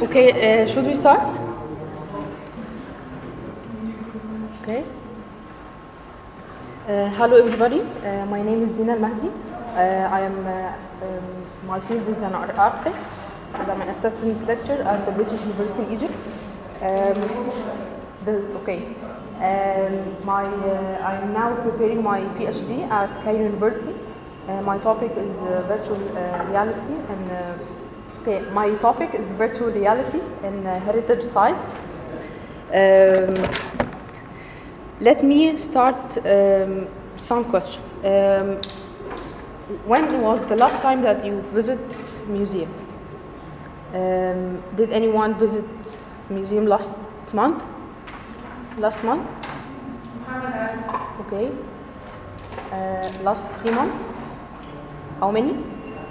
Okay, should we start? Okay. Hello everybody, my name is Deena El-Mahdy. My field is an architect, and I'm an assistant lecturer at the British University in Egypt. I'm now preparing my PhD at Cairo University. My topic is virtual reality and my topic is virtual reality in heritage sites. Let me start some question. When was the last time that you visited museum? Did anyone visit museum last month? Last month? Okay. Last 3 months? How many?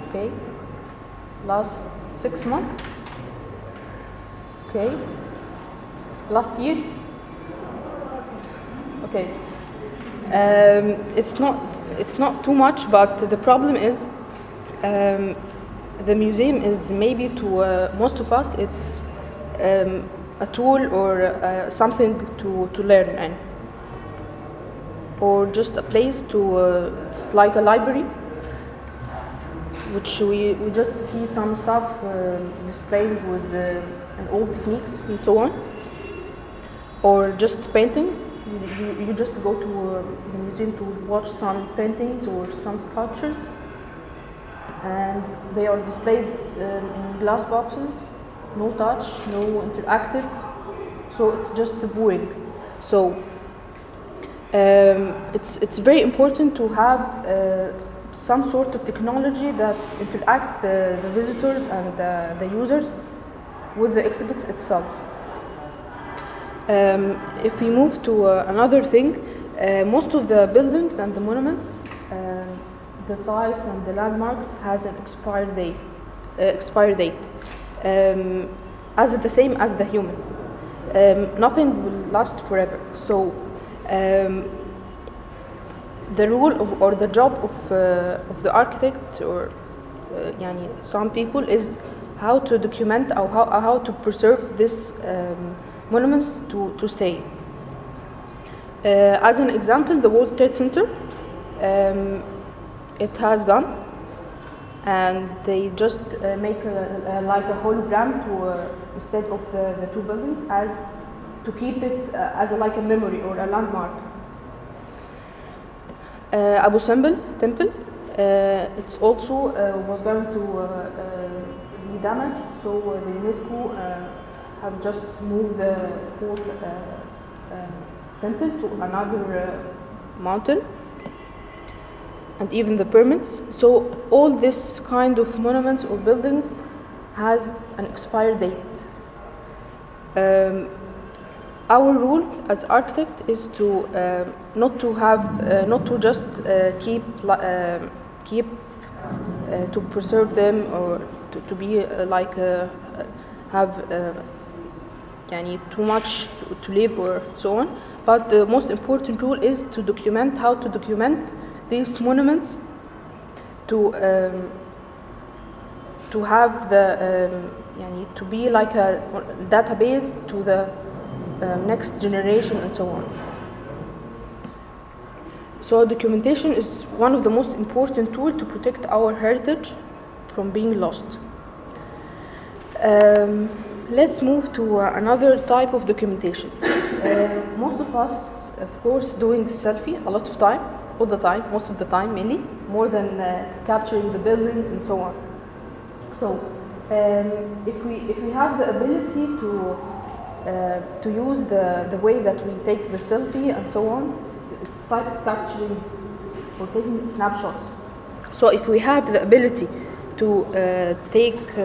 Okay. Last 6 months? Okay. Last year? Okay. It's not too much, but the problem is the museum is maybe to most of us it's a tool or something to learn and or just a place to it's like a library which we just see some stuff displayed with old techniques and so on, or just paintings. You just go to the museum to watch some paintings or some sculptures, and they are displayed in glass boxes, no touch, no interactive, so it's just boring. So it's very important to have some sort of technology that interact the visitors and the users with the exhibits itself. If we move to another thing, most of the buildings and the monuments, the sites and the landmarks has an expiry date, as the same as the human. Nothing will last forever. So the rule or the job of the architect or some people is how to document or how to preserve this monuments to stay. As an example, the World Trade Center, it has gone, and they just make like a hologram to instead of the two buildings, as to keep it as like a memory or a landmark. Abu Simbel temple, it's also was going to be damaged, so the UNESCO have just moved the whole temple to another mountain, and even the pyramids. So all this kind of monuments or buildings has an expiry date. Our rule as architect is to not to just keep to preserve them or to be like have too much to live or so on. But the most important rule is to document how to document these monuments to have the to be like a database to the next generation and so on. So documentation is one of the most important tools to protect our heritage from being lost. Let's move to another type of documentation. Most of us, of course, doing selfie a lot of time, all the time, most of the time, mainly, more than capturing the buildings and so on. So if we have the ability to use the way that we take the selfie and so on, it's type of capturing or taking snapshots. So if we have the ability to take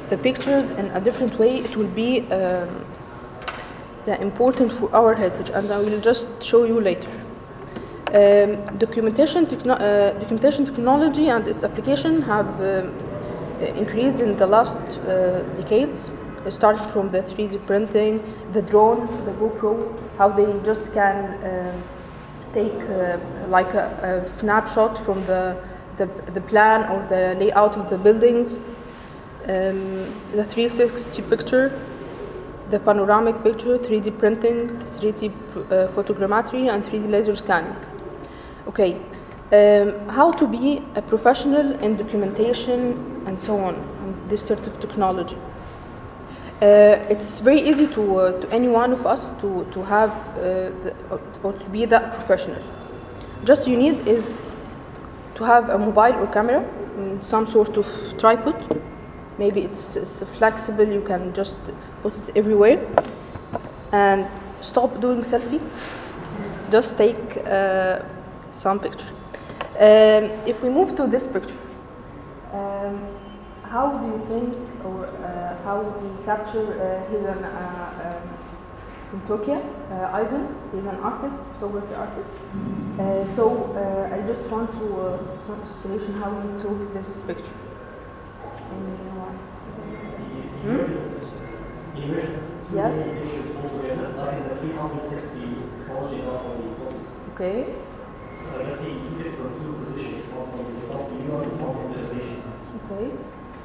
the pictures in a different way, it will be important for our heritage, and I will just show you later. Documentation technology and its application have increased in the last decades, starting from the 3D printing, the drone, the GoPro, how they just can take like a snapshot from the plan or the layout of the buildings. the 360 picture, the panoramic picture, 3D printing, 3D photogrammetry, and 3D laser scanning. Okay, how to be a professional in documentation and so on, and this sort of technology. It's very easy to any one of us to have or to be that professional. Just you need is to have a mobile or camera, some sort of tripod. Maybe it's flexible, you can just put it everywhere, and stop doing selfie. Just take some picture. If we move to this picture, how do you think, or how we capture Helwan from Turkey, Ivan? He's an artist, photography artist. So I just want to some inspiration how we took this picture. Yes. Okay. So I guess he did it from two positions, one from the top view and one from the elevation. Okay.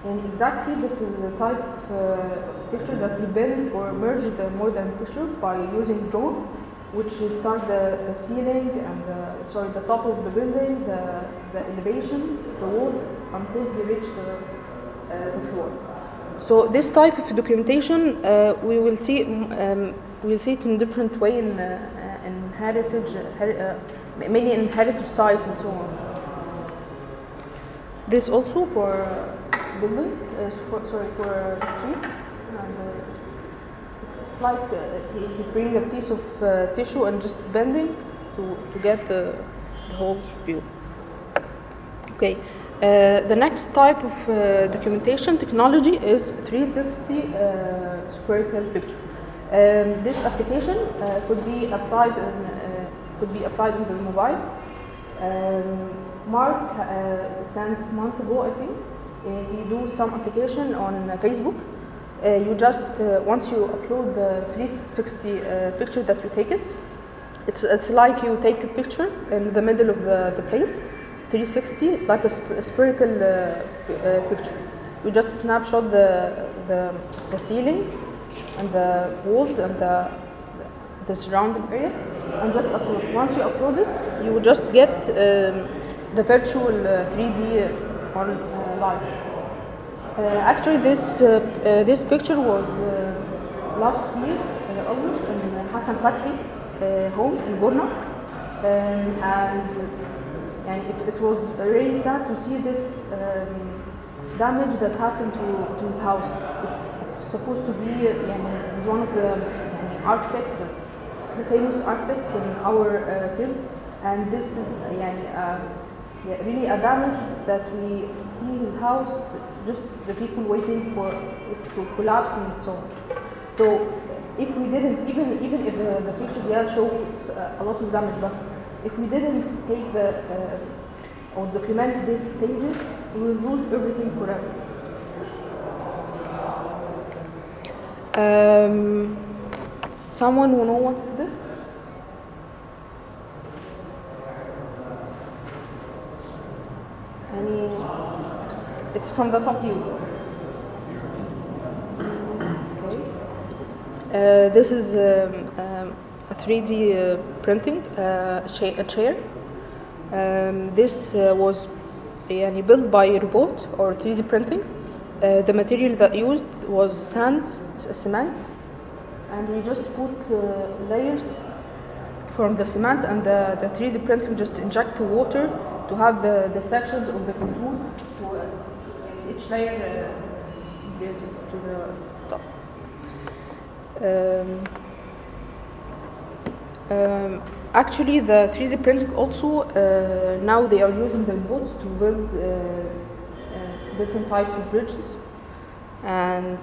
And exactly this is the type of picture that we built or merged more than picture by using drone, which will start the ceiling and the top of the building, the elevation, the walls, until we reach the floor. So this type of documentation we will see it in different way in heritage, mainly in heritage sites and so on. This also for building, for the street, and it's like you bring a piece of tissue and just bending to get the whole view. Okay. The next type of documentation technology is 360 spherical picture. This application could be applied in the mobile. Mark, since month ago, I think, he do some application on Facebook. You just once you upload the 360 picture that you take it, it's like you take a picture in the middle of the place. 360, like a spherical picture. You just snapshot the ceiling and the walls and the surrounding area, and just upload. Once you upload it, you will just get the virtual 3D on live. Actually, this picture was last year, August, in Hassan home in Borna, and it was really sad to see this damage that happened to his house. It's supposed to be he's one of the architects, the famous architect in our field, and this is really a damage that we see his house, just the people waiting for it to collapse and so on. So if we didn't, even if the picture shows a lot of damage, but if we didn't take or document these stages, we will lose everything forever. Someone will know what is this? It's from the top view. Okay. This is a 3D printing, a chair. This was built by a robot or 3D printing. The material that used was sand, cement, and we just put layers from the cement, and the 3D printing just inject the water to have the sections of the contour to each layer to the top. Actually, the 3D printing also, now they are using the robots to build different types of bridges, and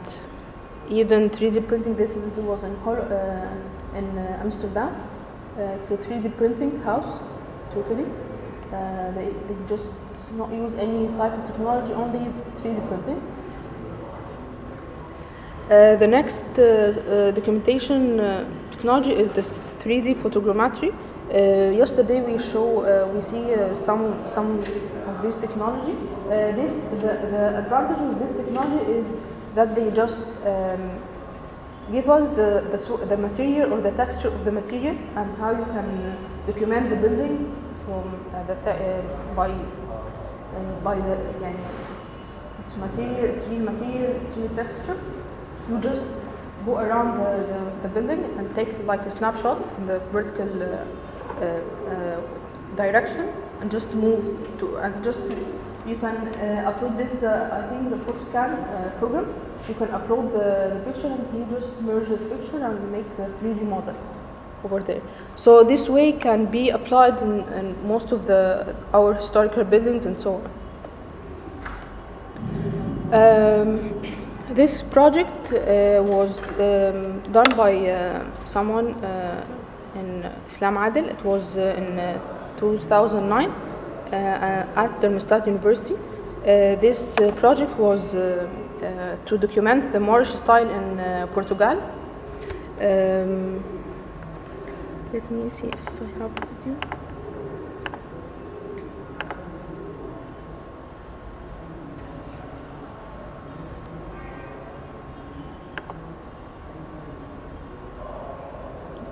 even 3D printing. This was in Amsterdam. It's a 3D printing house, totally. They just not use any type of technology, only 3D printing. The next documentation technology is the 3D photogrammetry. Yesterday we see some of this technology. The advantage of this technology is that they just give us the material or the texture of the material and how you can document the building from by the it's material, it's real material, it's real texture. You just go around the building and take like a snapshot in the vertical direction and just move to, and just you can upload this I think the PhotoScan program. You can upload the picture and you just merge the picture and make the 3D model over there. So this way can be applied in most of our historical buildings and so on. This project was done by someone in Islam Adil. It was in 2009 at Darmstadt University. This project was to document the Moorish style in Portugal. Let me see if I have a video.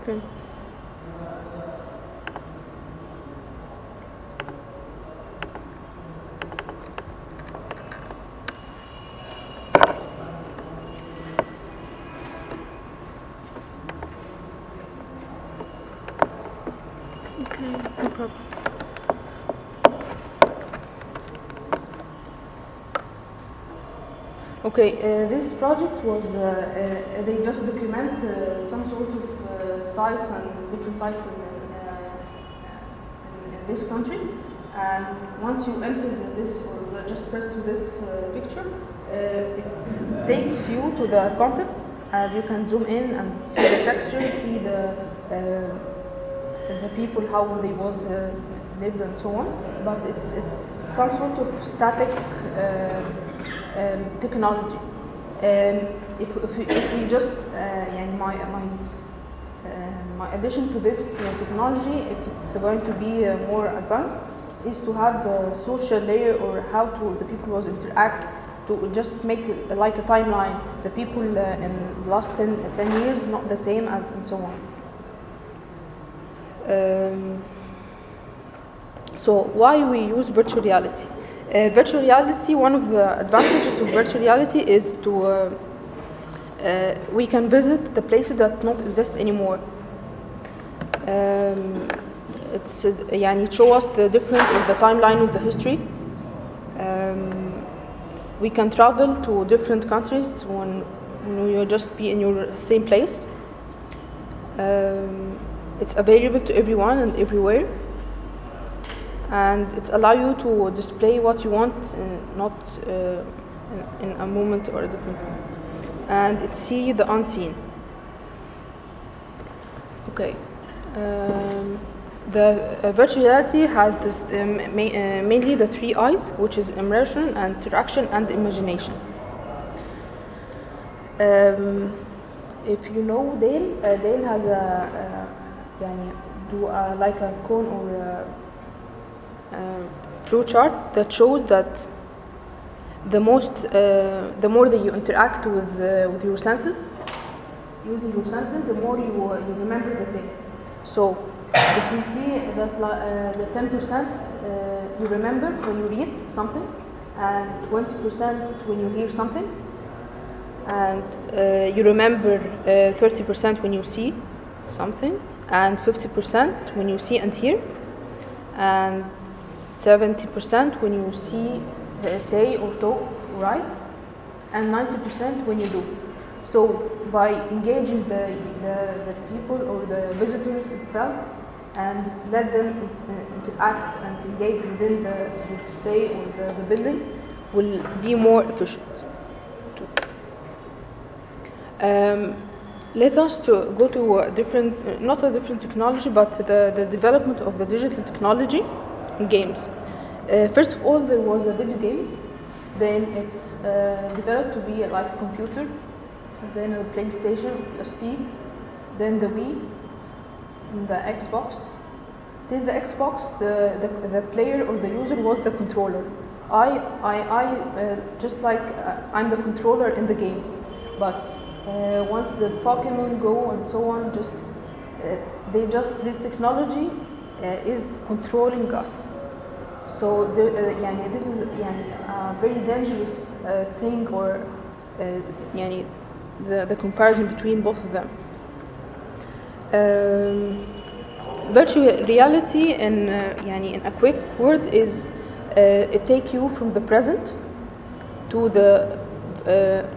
Okay. No problem. Okay, this project was, they just document some sort of sites and different sites in this country. And once you enter this, or just press to this picture, it takes you to the context, and you can zoom in and see the texture, see the people, how they was lived and so on. But it's some sort of static technology. If we just my addition to this technology, if it's going to be more advanced, is to have the social layer, or how the people was interact, to just make like a timeline. The people in the last 10 years not the same as, and so on. So why we use virtual reality? Virtual reality, one of the advantages of virtual reality is to we can visit the places that don't exist anymore. It shows us the difference of the timeline of the history. We can travel to different countries when you just be in your same place. It's available to everyone and everywhere, and it allows you to display what you want, not in a moment or a different moment. And it see the unseen. Okay. The virtual reality has this, mainly the 3 I's, which is immersion, interaction, and imagination. If you know Dale, Dale has like a cone or a flow chart that shows that the more that you interact with your senses, using your senses, the more you remember the thing. So if you see that the 10% you remember when you read something, and 20% when you hear something, and you remember 30% when you see something, and 50% when you see and hear, and 70% when you see the essay or talk or write, and 90% when you do. So by engaging the people or the visitors itself, and let them interact and engage within the display or the building, will be more efficient. Let us go to a different, not a different technology, but the development of the digital technology in games. First of all, there was a video games. Then it's developed to be like a computer. Then a PlayStation, PSP. Then the Wii, and the Xbox, Till the Xbox, the player or the user was the controller. Just like I'm the controller in the game. But once the Pokemon Go and so on, this technology is controlling us. So this is a very dangerous thing, or the comparison between both of them. Virtual reality, in a quick word, is it take you from the present to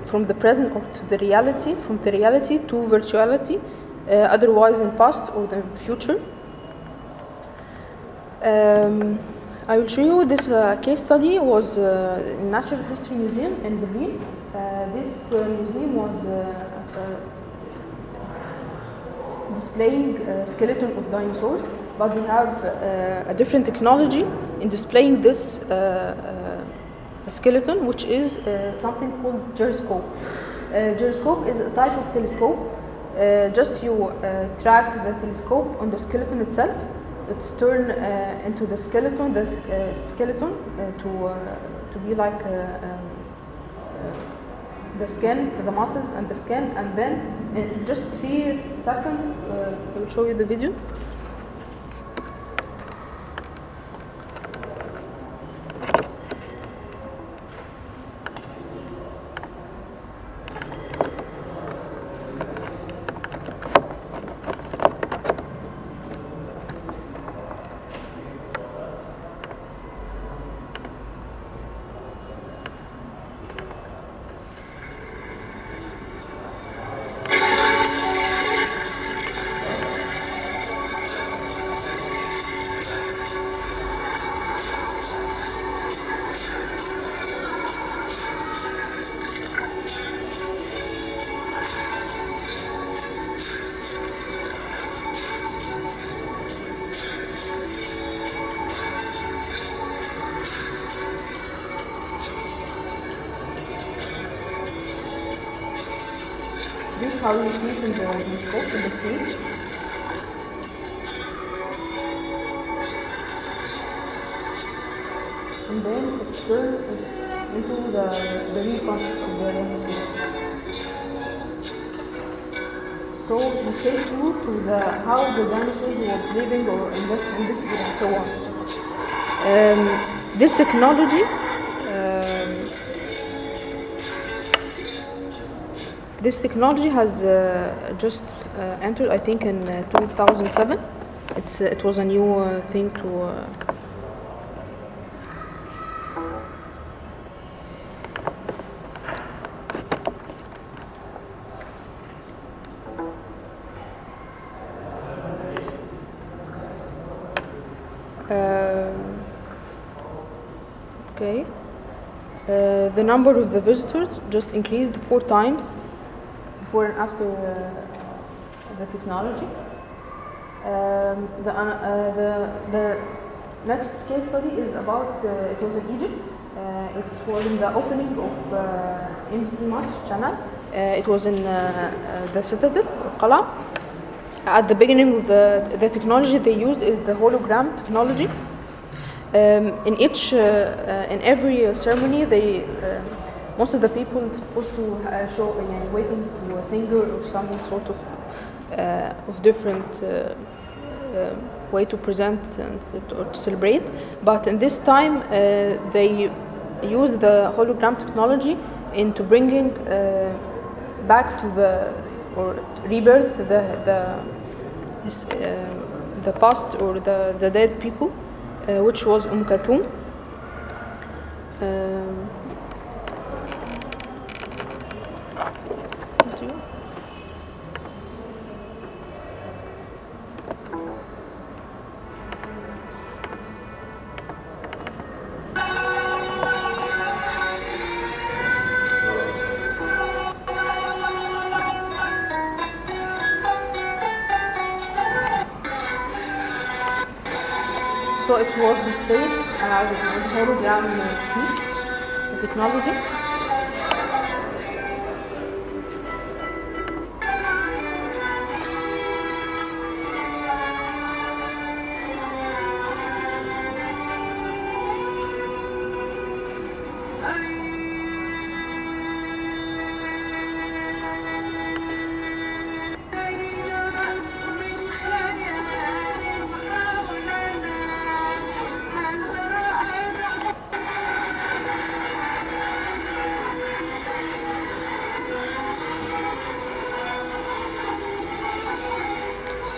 from the present or to the reality, from the reality to virtuality, otherwise in past or the future. I will show you this case study. Was in Natural History Museum in Berlin. This museum was displaying a skeleton of dinosaurs, but they have a different technology in displaying this skeleton, which is something called gyroscope. Gyroscope is a type of telescope. Just you track the telescope on the skeleton itself. It's turned into the skeleton, to be like the skin, the muscles and the skin, and then in just 3 seconds, I will show you the video. This is how you see it in the scope, in the stage. And then it's turned into the real concept of the dinosaur. So we take you to how the dinosaurs was living, or in this way, and so on. This technology. This technology has just entered, I think, in 2007. It was a new thing to. Okay. The number of the visitors just increased 4 times. Before and after the technology. The next case study is about, it was in Egypt. It was in the opening of MC Mosque channel. It was in the citadel, Qala. At the beginning of the technology they used is the hologram technology. In every ceremony, most of the people are supposed to show, waiting to a singer or some sort of different way to present or to celebrate. But in this time, they use the hologram technology into bringing back to or rebirth the past or the dead people, which was Kulthum. So it was displayed with hologram technology.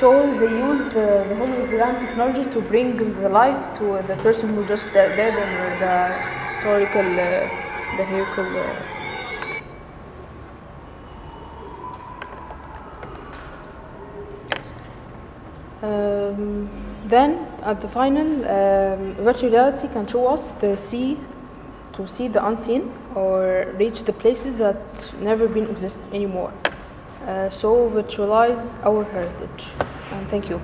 So they use the hologram technology to bring the life to the person who just died in the historical, the vehicle. Then at the final, virtual reality can show us to see the unseen or reach the places that never been exist anymore. So virtualize our heritage. And thank you.